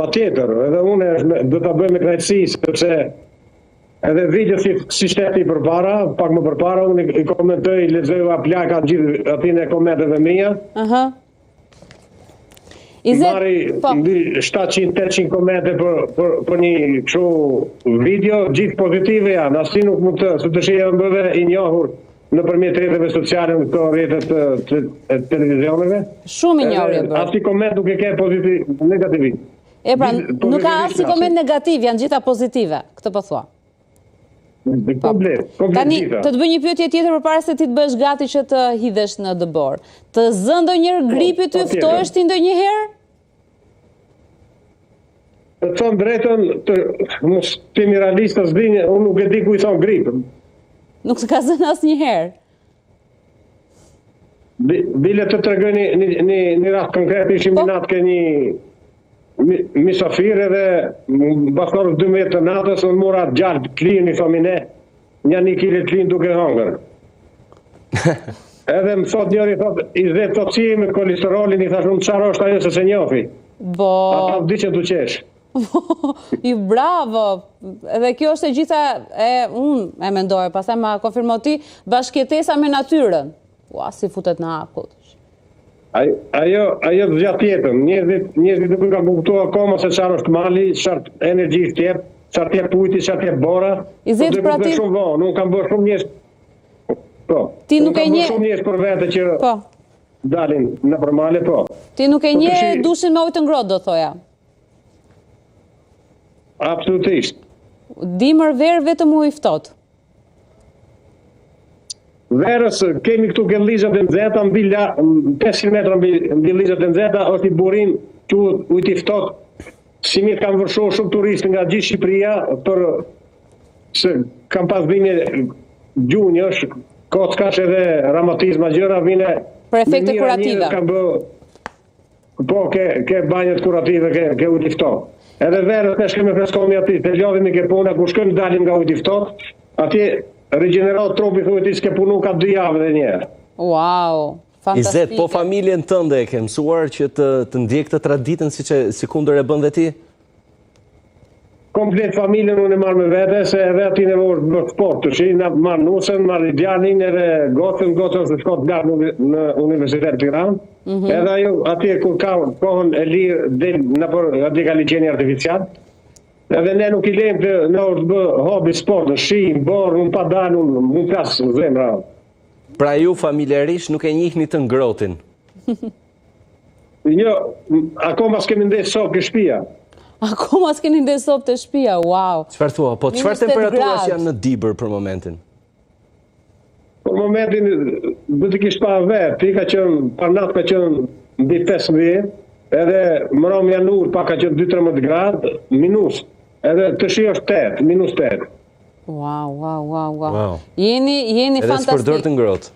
Patjetër, edhe unë do ta bëj me kënaqësi, sepse edhe video si shteti përpara, pak më përpara, unë i komentoj, lexoj plaka gjithë aty në komenteve mia. Marri 700-800 komente për një kështu video, gjithë pozitive janë, asnjë nuk mund të shihej mbëve i njohur nëpërmjet rrjeteve sociale, në këto rrjetet e televizioneve. Shumë i njohur e bërë. Asnjë koment nuk e ka pozitiv, negativ. E pra, nuk ka asnjë koment negativ, janë gjitha pozitive, këtë po thua. Tani, të bëj një pyetje tjetër përpara se ti të bësh gati që të hidhesh në dëbor. Të zë ndonjëherë gripi ty, ftohesh ti ndonjëherë? Të thon drejtën, mos timi realist të zbinj, unë nuk e di ku i thon gripën. Nuk ka zënë asnjëherë. Bile të tregoj një rast konkret, ishim në natë ke një misafir edhe basorës 12 të natës, unë mora gjallë klin, i thomine, një kile klin duke hangër. Edhe më thot njëri, i dhe të si me kolesterolin, i thash unë qarë është ajo se se njofi. Ata di që të qesh. Bravo! Edhe kjo është e gjitha, unë e mendoj, pastaj ma konfirmo ti, bashkëjetesa me natyrën. Ua, si futet në akut. Ajo të gjatë jetën, njerëzit nuk ka kuptuar akoma se çfarë është mali, çfarë energji jep, çfarë jep ujti, çfarë jep bora. Nuk kam bërë shumë njerëz. Po. Ti nuk e njeh shumë njerëz për vete që dalin nëpër male, po. Ti nuk e njeh dushin me ujë të ngrohtë, do thoja. Absolutisht. Dimër verë vetëm ujë ftohtë. Verës, kemi këtu gëllizat e nxehta, 500 metra mbi gëllizat e nxehta, është i burim, quhet ujë i ftohtë. Si mirë kanë vërshuar shumë turistë nga gjithë Shqipëria, se kanë pas vini gjunjësh, kockash edhe reumatizma gjëra, vine për efekte kurative. Po, ke banjët kurative, ke ujë i ftohtë. Edhe verës ne shkemi freskomi aty, të lodhemi ke puna, ku shkojmë dalim nga ujë i ftohtë, atje regenerat trupi, thuhet ti s'ke punu ka 2 javë dhe njerë. Wow, fantastike. Izet, po familjen tënde e ke mësuar që të ndjek të traditën si kundër e bën dhe ti? Komplet familjen unë e marrë me vete, se edhe ati në vërë sport, të shi, marrë nusën, marrë idealin, edhe gotën se shkot garë në Universitet Tiranë, edhe ajo ati kur ka kohën e lirë dhe në për ati ka liqeni artificial, edhe ne nuk i lejmë në orë të bë hobi sport, në shi, në borë, në pa dalë, në plasë në zemra. Pra ju familjarisht nuk e njihni të ngrotin? Jo, akoma s'kemi ndesë sopë ke shtëpia. Akoma s'keni ndesë sopë të shtëpia, wow. Çfarë thua? Po çfarë temperaturas janë në Dibër për momentin? Për momentin, do të kish pa verë, ti ka qenë, par natë ka qenë mbi 15, edhe mërom janur pa ka qenë 2-13 gradë, minus. Edhe të shi është 8, minus 8. Wow. Jeni fantastik. Edhe s'përdor të ngrohtë.